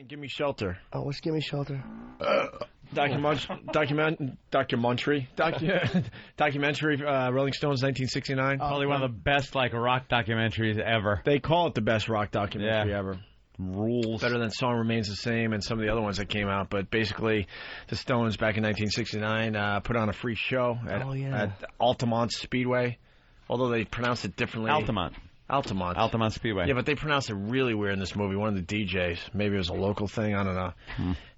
Gimme Shelter. Oh, what's Gimme Shelter? Documentary, Rolling Stones, 1969. Probably one of the best rock documentaries ever. They call it the best rock documentary ever. Rules. Better than Song Remains the Same and some of the other ones that came out. But basically, the Stones back in 1969 put on a free show at Altamont Speedway, although they pronounced it differently. Altamont Speedway. Yeah, but they pronounced it really weird in this movie. One of the DJs, maybe it was a local thing, I don't know.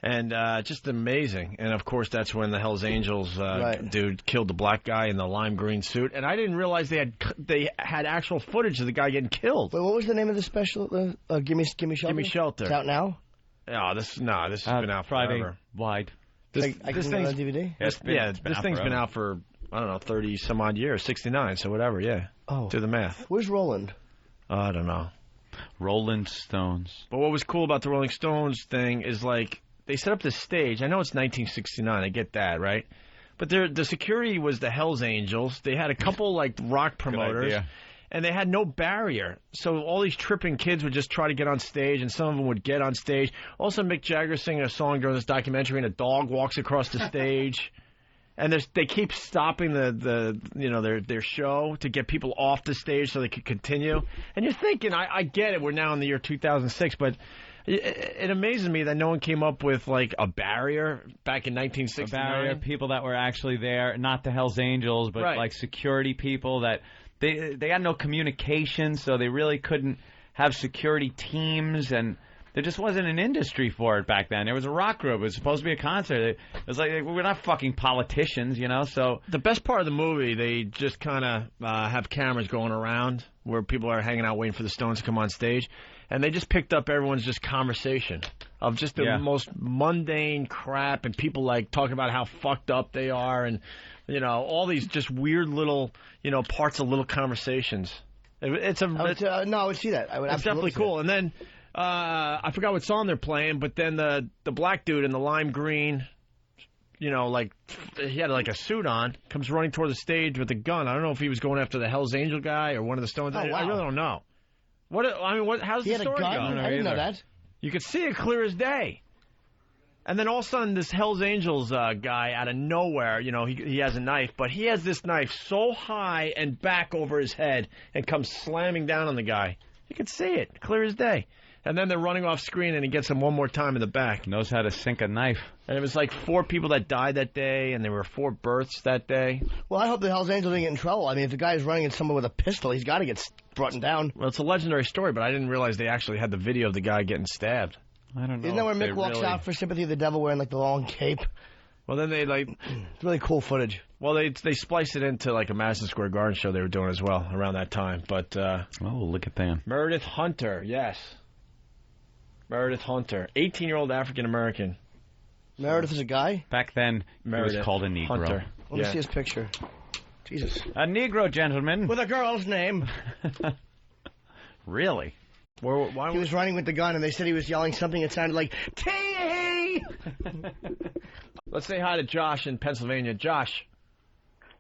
And just amazing. And of course, that's when the Hells Angels dude killed the black guy in the lime green suit. And I didn't realize they had actual footage of the guy getting killed. Wait, what was the name of the special? Gimme Shelter. Gimme Shelter. It's out now. This has been out Friday forever. Wide. This thing's on DVD. This thing's been out for, I don't know, 30 some odd years, 69, so whatever. Yeah. Oh, do the math. Where's Roland? I don't know. Rolling Stones. But what was cool about the Rolling Stones thing is they set up this stage. I know it's 1969. I get that, right? But the security was the Hells Angels. They had a couple rock promoters, and they had no barrier. So all these tripping kids would just try to get on stage, and some of them would get on stage. Also, Mick Jagger singing a song during this documentary, and a dog walks across the stage. And they keep stopping their show to get people off the stage so they could continue. And you're thinking, I get it, we're now in the year 2006, but it amazes me that no one came up with a barrier back in 1969. A barrier, people that were actually there, not the Hells Angels, but security people that they had no communication, so they really couldn't have security teams, and there just wasn't an industry for it back then. There was a rock group. It was supposed to be a concert. It was we're not fucking politicians, so... The best part of the movie, they just kind of have cameras going around where people are hanging out waiting for the Stones to come on stage, and they just picked up everyone's just conversation of just the most mundane crap, and people talking about how fucked up they are, and, all these just weird little, parts of little conversations. I would see that. It's definitely cool. And then... I forgot what song they're playing, but then the black dude in the lime green, he had a suit on, comes running toward the stage with a gun. I don't know if he was going after the Hells Angel guy or one of the Stones. Oh, wow. I really don't know. How's the story go? I didn't know that. You could see it clear as day. And then all of a sudden, this Hells Angels guy out of nowhere, he has a knife, but he has this knife so high and back over his head and comes slamming down on the guy. You could see it, clear as day. And then they're running off screen, and he gets him one more time in the back. Knows how to sink a knife. And it was 4 people that died that day, and there were 4 births that day. Well, I hope the Hells Angels didn't get in trouble. I mean, if the guy's running at someone with a pistol, he's got to get brought down. Well, it's a legendary story, but I didn't realize they actually had the video of the guy getting stabbed. I don't know. Isn't that where Mick walks out for Sympathy of the Devil wearing the long cape? Well, then they It's really cool footage. Well, they spliced it into a Madison Square Garden show they were doing as well around that time. But look at that. Meredith Hunter, yes. Meredith Hunter, 18-year-old African-American. Meredith is a guy? Back then, Meredith he was called a Negro. Hunter. Let me see his picture. Jesus. A Negro gentleman. With a girl's name. Really? He was running with the gun, and they said he was yelling something that sounded like, T-E! Let's say hi to Josh in Pennsylvania. Josh.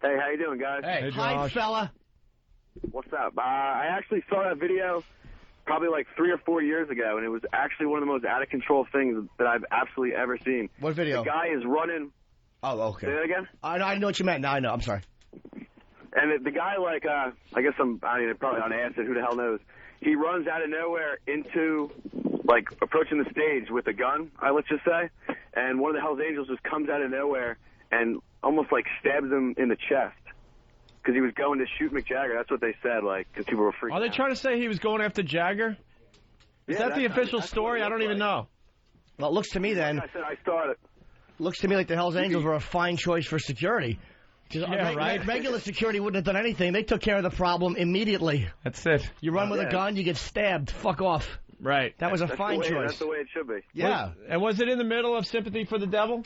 Hey, how you doing, guys? Hey, hi, fella. What's up? I actually saw that video probably 3 or 4 years ago, and it was actually one of the most out-of-control things that I've absolutely ever seen. What video? The guy is running... Oh, okay. Say that again? I know what you meant. Now I know. I'm sorry. And the guy, I guess probably on acid, who the hell knows. He runs out of nowhere into, approaching the stage with a gun, let's just say, and one of the Hells Angels just comes out of nowhere and almost, stabs him in the chest. Because he was going to shoot Mick Jagger. That's what they said, because people were freaking out. Are they trying to say he was going after Jagger? Is that the official story? I don't even know. Well, it looks to me then... Like I said, I saw it. Looks to me like the Hells Angels were a fine choice for security. Right? Regular security wouldn't have done anything. They took care of the problem immediately. That's it. You run with a gun, you get stabbed. Fuck off. Right. That was a fine choice. That's the way it should be. Yeah. And was it in the middle of Sympathy for the Devil?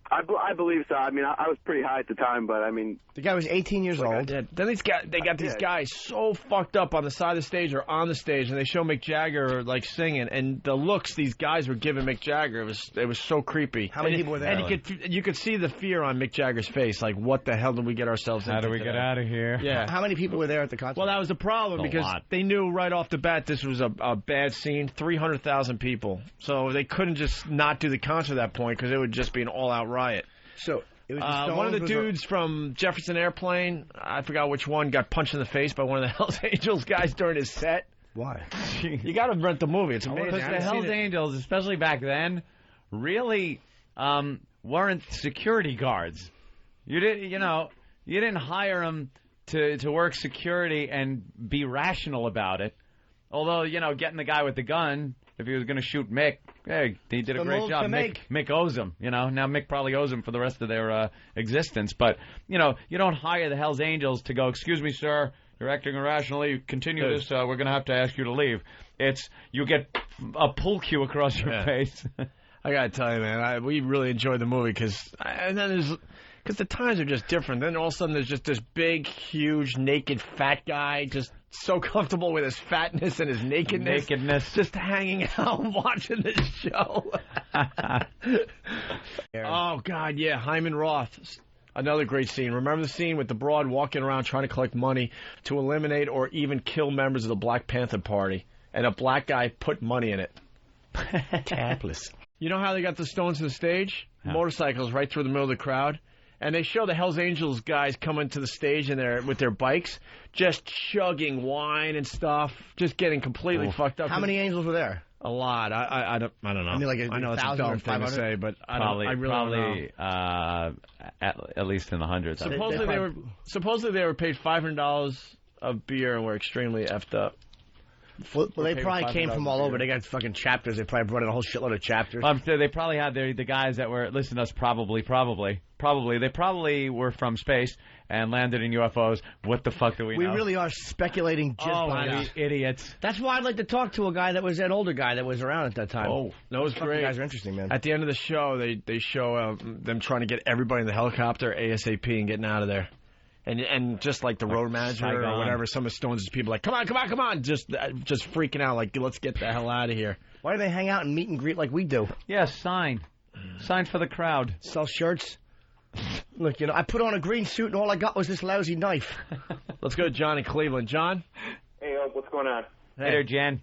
I believe so. I mean, I was pretty high at the time, but I mean, the guy was 18 years old. Then they got these guys so fucked up on the side of the stage or on the stage, and they show Mick Jagger like singing, and the looks these guys were giving Mick Jagger, it was so creepy. How many people were there? And you could see the fear on Mick Jagger's face, like, what the hell did we get ourselves into? How do we get out of here? Yeah. How many people were there at the concert? Well, that was the problem because they knew right off the bat this was a bad scene. 300,000 people, so they couldn't just not do the concert at that point because it would just be an all-out riot. So it was one of the dudes from Jefferson Airplane, I forgot which one, got punched in the face by one of the Hells Angels guys during his set. Why? You got to rent the movie. It's amazing. Because the Hells Angels, especially back then, really weren't security guards. You didn't hire them to work security and be rational about it. Although, getting the guy with the gun, if he was going to shoot Mick, hey, he did a great job. Mick owes him, Now Mick probably owes him for the rest of their existence. But, you don't hire the Hells Angels to go, excuse me, sir, you're acting irrationally. Continue this. We're going to have to ask you to leave. It's you get a pull cue across your face. I got to tell you, man, we really enjoyed the movie because the times are just different. Then all of a sudden there's just this big, huge, naked, fat guy just so comfortable with his fatness and his nakedness. Just hanging out and watching this show. Oh, God, yeah, Hyman Roth. Another great scene. Remember the scene with the broad walking around trying to collect money to eliminate or even kill members of the Black Panther Party, and a black guy put money in it. Tapless. You know how they got the Stones to the stage? Motorcycles right through the middle of the crowd. And they show the Hells Angels guys coming to the stage with their bikes, just chugging wine and stuff, just getting completely fucked up. How many angels were there? A lot. I don't know. I mean, like I know it's a dumb thing to say, but I really don't know. At least in the hundreds. Supposedly they were paid $500 of beer and were extremely effed up. Well, they probably came from all over. They got fucking chapters. They probably brought in a whole shitload of chapters. They probably had the guys that were listening to us. Probably. They probably were from space and landed in UFOs. What the fuck do we know? We really are speculating. Idiots. That's why I'd like to talk to an older guy that was around at that time. Oh, that was great. Guys are interesting, man. At the end of the show, they show them trying to get everybody in the helicopter ASAP and getting out of there. And just like the road manager or whatever, some of Stones' people like, come on, just freaking out, like, let's get the hell out of here. Why do they hang out and meet and greet like we do? Yeah, sign for the crowd. Sell shirts. Look, I put on a green suit and all I got was this lousy knife. Let's go to John in Cleveland. John? Hey, what's going on? Hey there, Jan.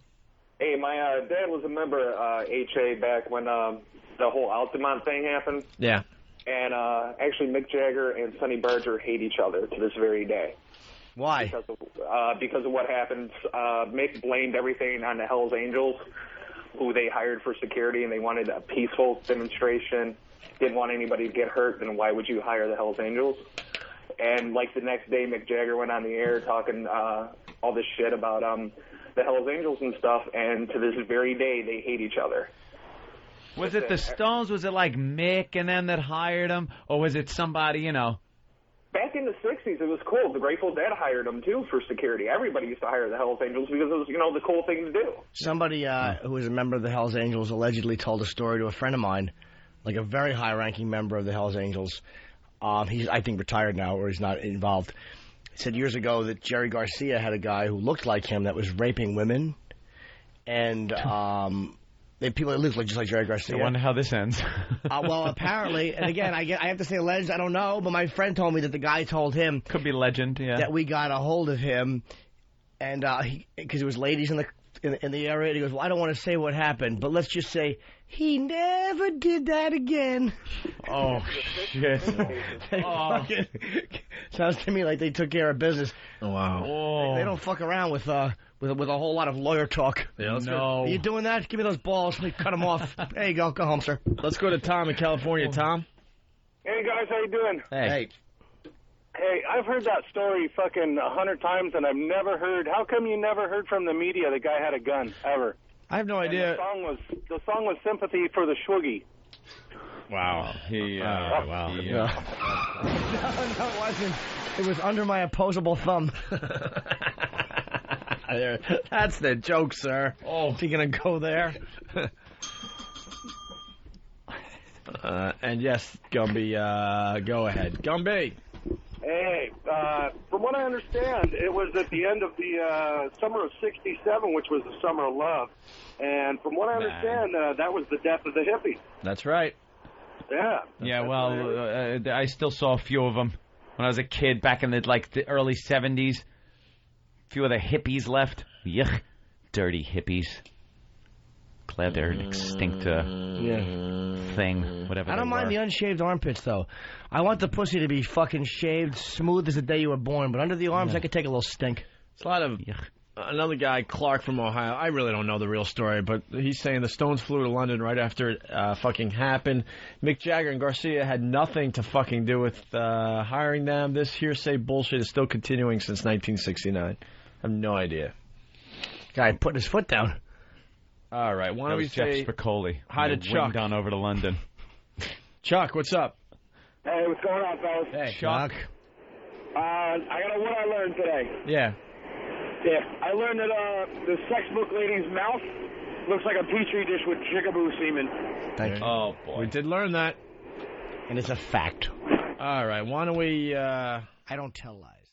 Hey, my dad was a member of HA back when the whole Altamont thing happened. Yeah. And actually, Mick Jagger and Sonny Barger hate each other to this very day. Why? Because of what happened. Mick blamed everything on the Hells Angels, who they hired for security, and they wanted a peaceful demonstration. Didn't want anybody to get hurt. Then why would you hire the Hells Angels? And like the next day, Mick Jagger went on the air talking all this shit about the Hells Angels and stuff. And to this very day, they hate each other. Was it the Stones? Was it like Mick and them that hired him? Or was it somebody, Back in the 60s, it was cool. The Grateful Dead hired them, too, for security. Everybody used to hire the Hells Angels because it was, the cool thing to do. Somebody who was a member of the Hells Angels allegedly told a story to a friend of mine, like a very high-ranking member of the Hells Angels. He's, I think, retired now, or he's not involved. He said years ago that Jerry Garcia had a guy who looked like him that was raping women. And... people that look just like Jerry Garcia. I wonder how this ends. Well, apparently, and again, I have to say alleged, I don't know, but my friend told me that the guy told him... Could be legend, yeah. ...that we got a hold of him, and because there was ladies in the area, and he goes, well, I don't want to say what happened, but let's just say he never did that again. Oh, shit. Sounds to me like they took care of business. Oh, wow. They don't fuck around with a whole lot of lawyer talk. Yeah, no. Are you doing that? Give me those balls. Let me cut them off. There you go. Go home, sir. Let's go to Tom in California. Tom? Hey, guys. How you doing? Hey. Hey, I've heard that story fucking 100 times, and I've never heard... How come you never heard from the media the guy had a gun, ever? I have no idea. The song was Sympathy for the Schwoogie. Wow. Wow. No, it wasn't. It was under my opposable thumb. That's the joke, sir. Oh, if you're going to go there. And yes, Gumby, go ahead. Gumby! Hey, from what I understand, it was at the end of the summer of '67, which was the summer of love. And from what I understand, that was the death of the hippie. That's right. Yeah. Yeah, well, I still saw a few of them when I was a kid back in the early 70s. A few of the hippies left. Yuck. Dirty hippies. Glad they're an extinct thing, whatever. I don't mind the unshaved armpits, though. I want the pussy to be fucking shaved, smooth as the day you were born, but under the arms, I could take a little stink. It's a lot of... Another guy, Clark from Ohio, I really don't know the real story, but he's saying the Stones flew to London right after it fucking happened. Mick Jagger and Garcia had nothing to fucking do with hiring them. This hearsay bullshit is still continuing since 1969. I have no idea. Guy putting his foot down. All right, why don't we Jeff say Spicoli. hi to Chuck. Down over to London. Chuck, what's up? Hey, what's going on, fellas? Hey, Chuck. I got what I learned today. Yeah. Yeah, I learned that the sex book lady's mouth looks like a petri dish with jigaboo semen. Thank you. Oh, boy. We did learn that. And it's a fact. All right, why don't we... I don't tell lies.